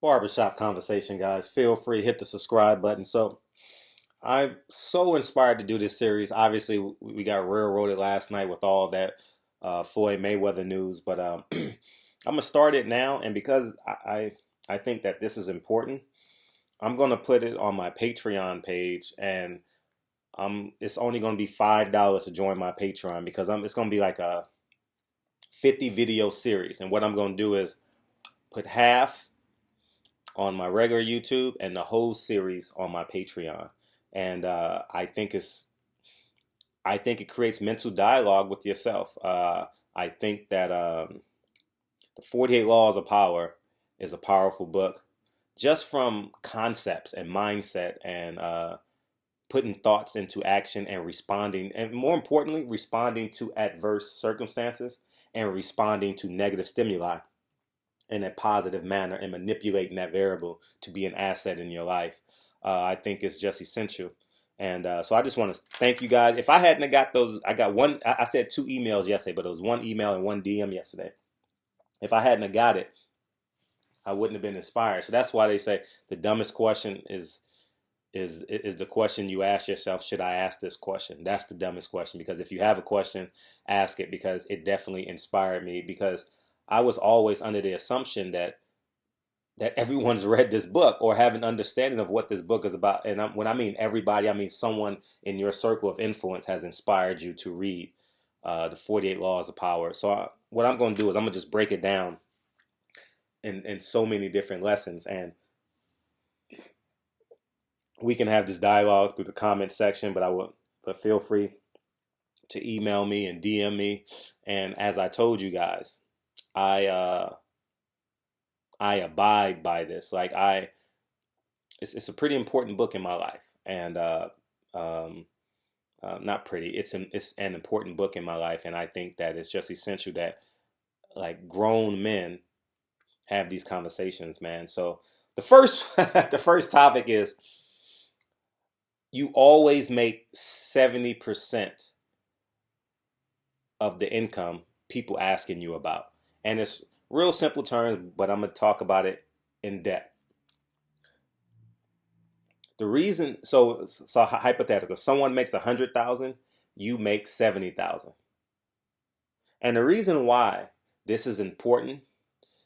Barbershop conversation, guys. Feel free to hit the subscribe button. So I'm so inspired to do this series. Obviously, we got railroaded last night with all that Floyd Mayweather news, but I'm gonna start it now. And because I think that this is important, I'm gonna put it on my Patreon page, and it's only gonna be $5 to join my Patreon because it's gonna be like a 50 video series. And what I'm gonna do is put half on my regular YouTube and the whole series on my Patreon. And I think it creates mental dialogue with yourself. I think that the 48 Laws of Power is a powerful book, just from concepts and mindset and putting thoughts into action and responding, and more importantly, responding to adverse circumstances and responding to negative stimuli in a positive manner and manipulating that variable to be an asset in your life. I think it's just essential. And so I just want to thank you guys. If I hadn't have got those, I got one, I said 2 emails yesterday, but it was one email and one DM yesterday. If I hadn't have got it, I wouldn't have been inspired. So that's why they say the dumbest question is the question you ask yourself, should I ask this question? That's the dumbest question, because if you have a question, ask it, because it definitely inspired me, because I was always under the assumption that everyone's read this book or have an understanding of what this book is about. And when I mean everybody, I mean someone in your circle of influence has inspired you to read the 48 Laws of Power. So what I'm going to do is I'm going to just break it down in so many different lessons. And we can have this dialogue through the comment section, but feel free to email me and DM me. And as I told you guys, I abide by this. It's a pretty important book in my life, and not pretty. It's an important book in my life, and I think that it's just essential that like grown men have these conversations, man. So the first the first topic is, you always make 70% of the income people asking you about. And it's real simple terms, but I'm going to talk about it in depth. The reason, so hypothetical, someone makes 100,000, you make 70,000. And the reason why this is important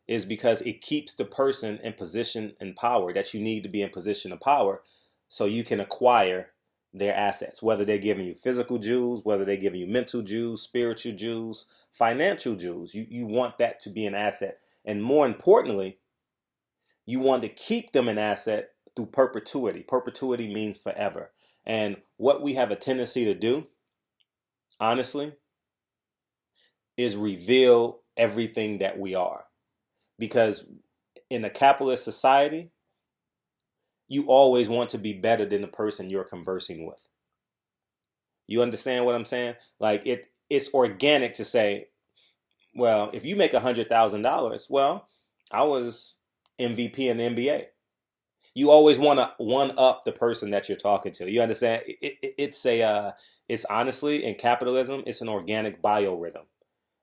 is because it keeps the person in position and power that you need to be in position of power, so you can acquire their assets, whether they're giving you physical jewels, whether they're giving you mental jewels, spiritual jewels, financial jewels. You want that to be an asset. And more importantly, you want to keep them an asset through perpetuity. Perpetuity means forever. And what we have a tendency to do, honestly, is reveal everything that we are. Because in a capitalist society, you always want to be better than the person you're conversing with. You understand what I'm saying? Like it's organic to say, well, if you make $100,000, well, I was MVP in the NBA. You always want to one up the person that you're talking to. You understand? It's honestly, in capitalism, it's an organic biorhythm,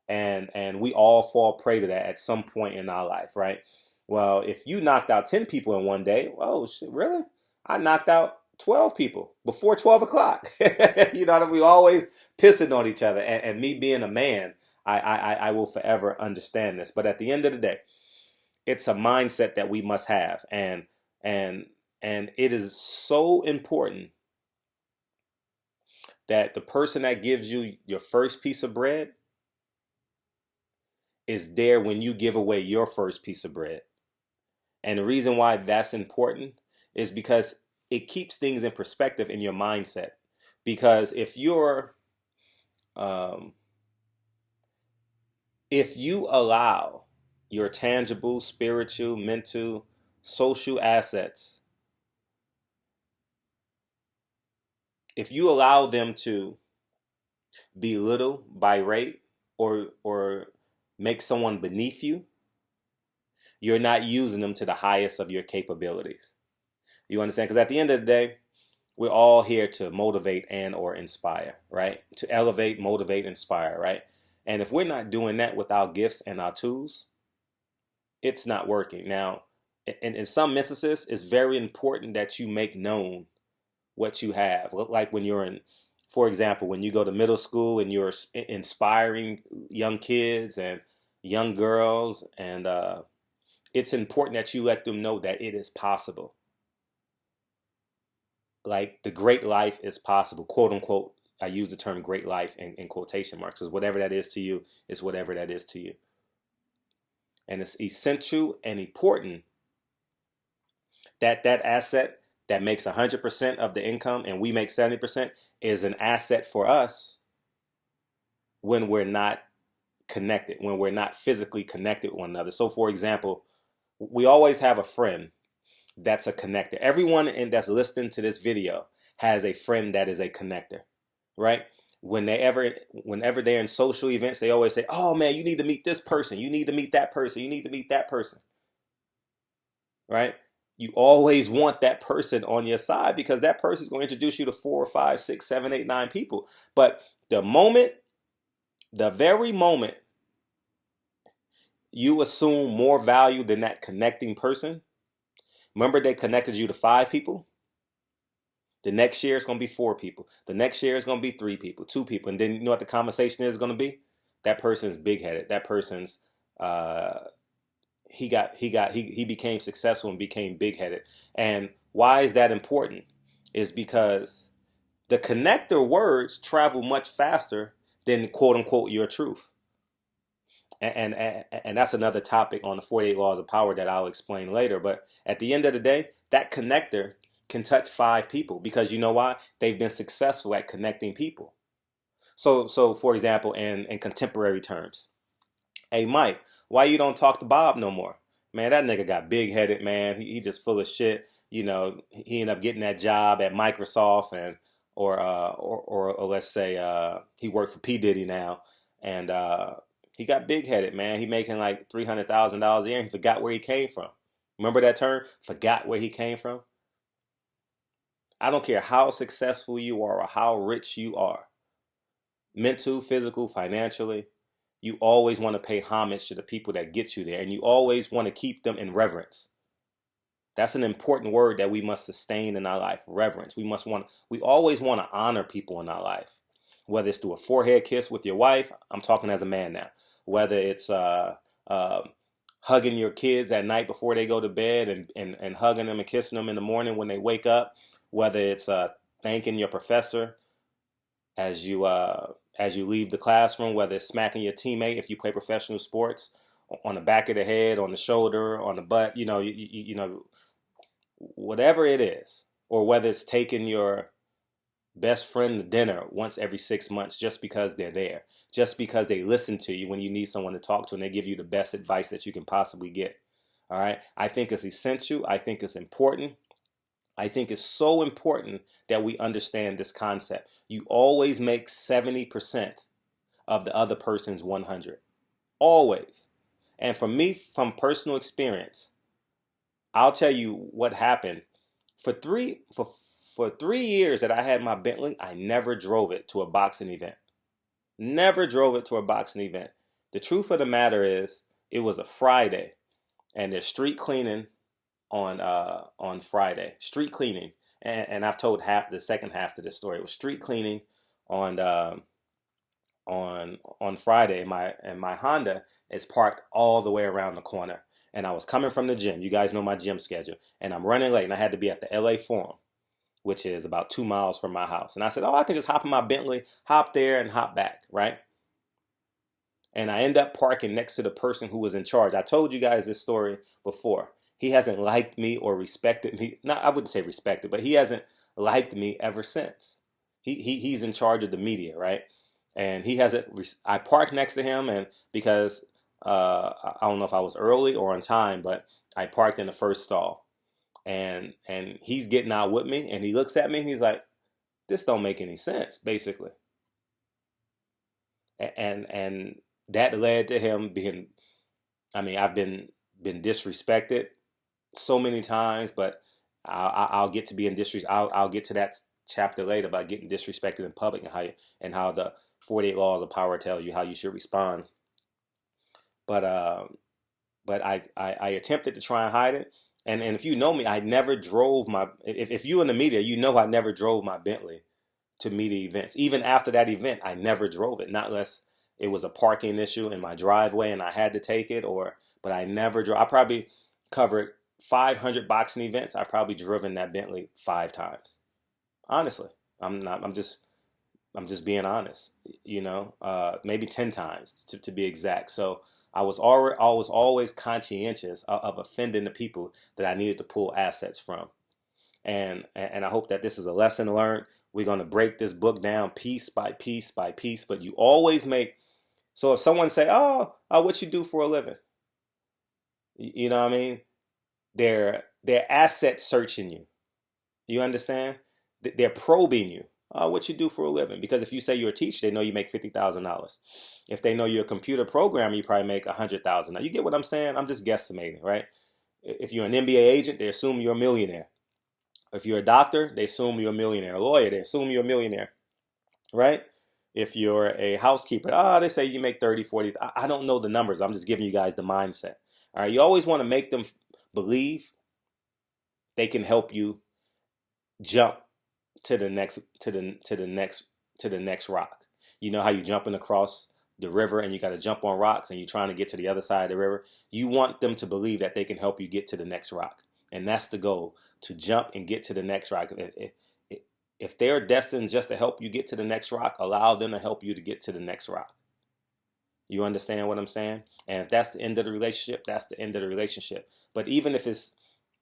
and we all fall prey to that at some point in our life, right? Well, if you knocked out 10 people in one day, oh shit, really? I knocked out 12 people before 12 o'clock. You know what I mean? We always pissing on each other. And me being a man, I will forever understand this. But at the end of the day, it's a mindset that we must have. And it is so important that the person that gives you your first piece of bread is there when you give away your first piece of bread. And the reason why that's important is because it keeps things in perspective in your mindset. Because um, if you allow your tangible, spiritual, mental, social assets, if you allow them to belittle, berate, or make someone beneath you, you're not using them to the highest of your capabilities. You understand? Because at the end of the day, we're all here to motivate and or inspire, right? To elevate, motivate, inspire, right? And if we're not doing that with our gifts and our tools, it's not working. Now, And in some instances, it's very important that you make known what you have. Like when you're in, for example, when you go to middle school and you're inspiring young kids and young girls, and it's important that you let them know that it is possible. Like the great life is possible, quote unquote. I use the term great life in quotation marks, because whatever that is to you is whatever that is to you. And it's essential and important that that asset that makes 100% of the income and we make 70% is an asset for us when we're not connected, when we're not physically connected with one another. So, for example, we always have a friend that's a connector. Everyone that's listening to this video has a friend that is a connector, right? Whenever they're in social events, they always say, "Oh man, you need to meet this person. You need to meet that person. You need to meet that person." Right? You always want that person on your side because that person is going to introduce you to 4, 5, 6, 7, 8, 9 people. But the very moment you assume more value than that connecting person, remember they connected you to 5 people? The next year it's going to be 4 people. The next year it's going to be 3 people, 2 people. And then you know what the conversation is going to be? That person's big headed. That person's uh, he became successful and became big headed. And why is that important? Is because the connector words travel much faster than quote unquote your truth. And that's another topic on the 48 laws of power that I'll explain later. But at the end of the day, that connector can touch 5 people because you know why? They've been successful at connecting people. So for example, in contemporary terms, hey Mike, why you don't talk to Bob no more? Man, that nigga got big headed, man. He just full of shit. You know, he ended up getting that job at Microsoft and or let's say he worked for P. Diddy now, and he got big headed, man. He making like $300,000 a year. And he forgot where he came from. Remember that term? Forgot where he came from. I don't care how successful you are or how rich you are, mental, physical, financially. You always want to pay homage to the people that get you there, and you always want to keep them in reverence. That's an important word that we must sustain in our life. Reverence. We always want to honor people in our life. Whether it's through a forehead kiss with your wife, I'm talking as a man now. Whether it's uh, hugging your kids at night before they go to bed and hugging them and kissing them in the morning when they wake up. Whether it's thanking your professor as you leave the classroom, whether it's smacking your teammate if you play professional sports on the back of the head, on the shoulder, on the butt, you know, whatever it is, or whether it's taking your best friend to dinner once every 6 months just because they're there, just because they listen to you when you need someone to talk to and they give you the best advice that you can possibly get. All right. I think it's essential. I think it's important. I think it's so important that we understand this concept. You always make 70% of the other person's 100. Always. And for me, from personal experience, I'll tell you what happened. For 3 years that I had my Bentley, I never drove it to a boxing event. Never drove it to a boxing event. The truth of the matter is, it was a Friday, and there's street cleaning on Friday. Street cleaning, and I've told the second half of this story. It was street cleaning on on Friday. My Honda is parked all the way around the corner, and I was coming from the gym. You guys know my gym schedule, and I'm running late, and I had to be at the LA Forum, which is about 2 miles from my house. And I said, oh, I can just hop in my Bentley, hop there, and hop back, right? And I end up parking next to the person who was in charge. I told you guys this story before. He hasn't liked me or respected me. Not, I wouldn't say respected, but he hasn't liked me ever since. He's in charge of the media, right? And he hasn't. I parked next to him, and because I don't know if I was early or on time, but I parked in the first stall, and he's getting out with me, and he looks at me, and he's like, "This don't make any sense," basically, and that led to him being. I mean, I've been disrespected so many times, but I'll get to being disrespected. I'll get to that chapter later about getting disrespected in public and how the 48 laws of power tell you how you should respond. But but I attempted to try and hide it, And if you know me, I never drove my. If you in the media, you know I never drove my Bentley to media events. Even after that event, I never drove it, not unless it was a parking issue in my driveway and I had to take it. Or, but I never drove. I probably covered 500 boxing events. I've probably driven that Bentley 5 times. Honestly, I'm not. I'm just being honest. Maybe 10 times to be exact. So I was always conscientious of offending the people that I needed to pull assets from. And I hope that this is a lesson learned. We're going to break this book down piece by piece by piece. But you always make, so if someone say, oh, what you do for a living? You know what I mean? They're asset searching you. You understand? They're probing you. What you do for a living? Because if you say you're a teacher, they know you make $50,000. If they know you're a computer programmer, you probably make $100,000. You get what I'm saying? I'm just guesstimating, right? If you're an NBA agent, they assume you're a millionaire. If you're a doctor, they assume you're a millionaire. A lawyer, they assume you're a millionaire, right? If you're a housekeeper, they say you make 30, 40. I don't know the numbers. I'm just giving you guys the mindset. All right, you always want to make them believe they can help you jump to the next rock. You know how you jumping across the river and you got to jump on rocks and you're trying to get to the other side of the river. You want them to believe that they can help you get to the next rock. And that's the goal, to jump and get to the next rock. If they're destined just to help you get to the next rock, allow them to help you to get to the next rock. You understand what I'm saying? And if that's the end of the relationship, that's the end of the relationship. But even if it's,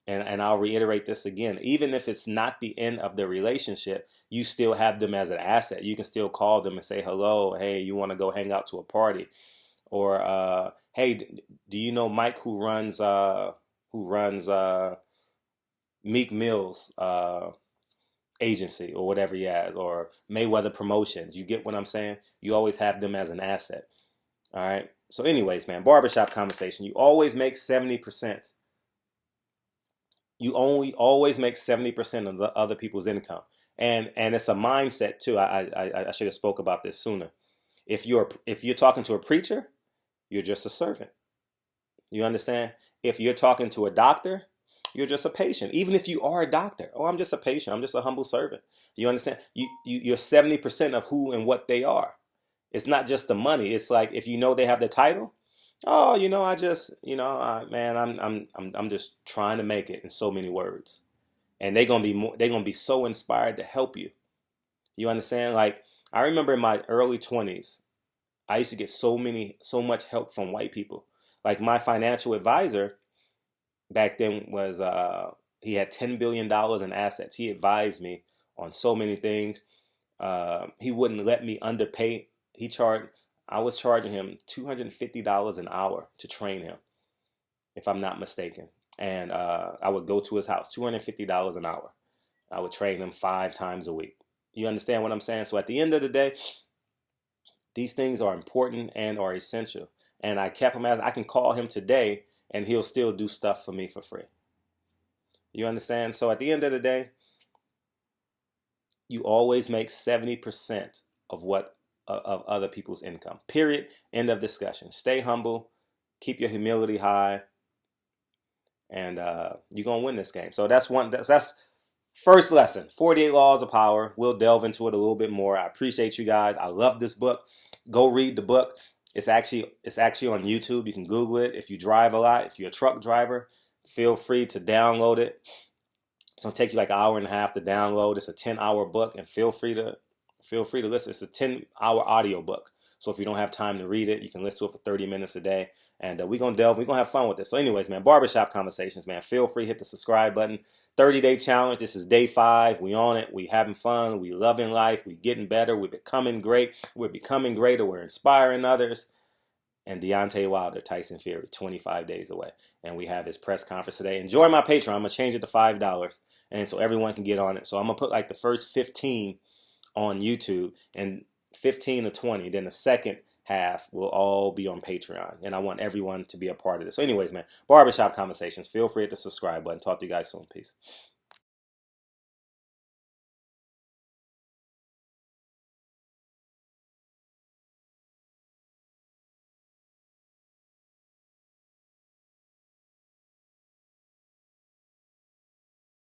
and I'll reiterate this again, even if it's not the end of the relationship, you still have them as an asset. You can still call them and say, hello, hey, you want to go hang out to a party? Or, hey, do you know Mike who runs Meek Mill's agency or whatever he has, or Mayweather Promotions? You get what I'm saying? You always have them as an asset. All right. So anyways, man, barbershop conversation. You always make 70%. You always make 70% of the other people's income. And it's a mindset too. I should have spoke about this sooner. If you're talking to a preacher, you're just a servant. You understand? If you're talking to a doctor, you're just a patient. Even if you are a doctor, I'm just a patient. I'm just a humble servant. You understand? You're 70% of who and what they are. It's not just the money. It's like if you know they have the title, I just, man, I'm just trying to make it in so many words, and they're gonna be so inspired to help you. You understand? Like I remember in my early 20s, I used to get so much help from white people. Like my financial advisor back then was he had $10 billion in assets. He advised me on so many things. He wouldn't let me underpay. I was charging him $250 an hour to train him, if I'm not mistaken. And I would go to his house, $250 an hour. I would train him 5 times a week. You understand what I'm saying? So at the end of the day, these things are important and are essential. And I kept him I can call him today and he'll still do stuff for me for free. You understand? So at the end of the day, you always make 70% of other people's income. Period. End of discussion. Stay humble. Keep your humility high. And you're going to win this game. So that's first lesson. 48 Laws of Power. We'll delve into it a little bit more. I appreciate you guys. I love this book. Go read the book. It's actually on YouTube. You can Google it. If you drive a lot, if you're a truck driver, feel free to download it. It's going to take you like an hour and a half to download. It's a 10-hour book, and feel free to listen. It's a 10-hour audio book. So if you don't have time to read it, you can listen to it for 30 minutes a day. And we're going to have fun with this. So anyways, man, barbershop conversations, man, feel free, hit the subscribe button. 30-day challenge. This is day 5. We on it. We having fun. We loving life. We getting better. We're becoming great. We're becoming greater. We're inspiring others. And Deontay Wilder, Tyson Fury, 25 days away. And we have his press conference today. Enjoy my Patreon. I'm going to change it to $5. And so everyone can get on it. So I'm going to put like the first 15 on YouTube and 15 to 20. Then the second half will all be on Patreon. And I want everyone to be a part of this. So anyways, man, barbershop conversations. Feel free to hit the subscribe button. Talk to you guys soon. Peace.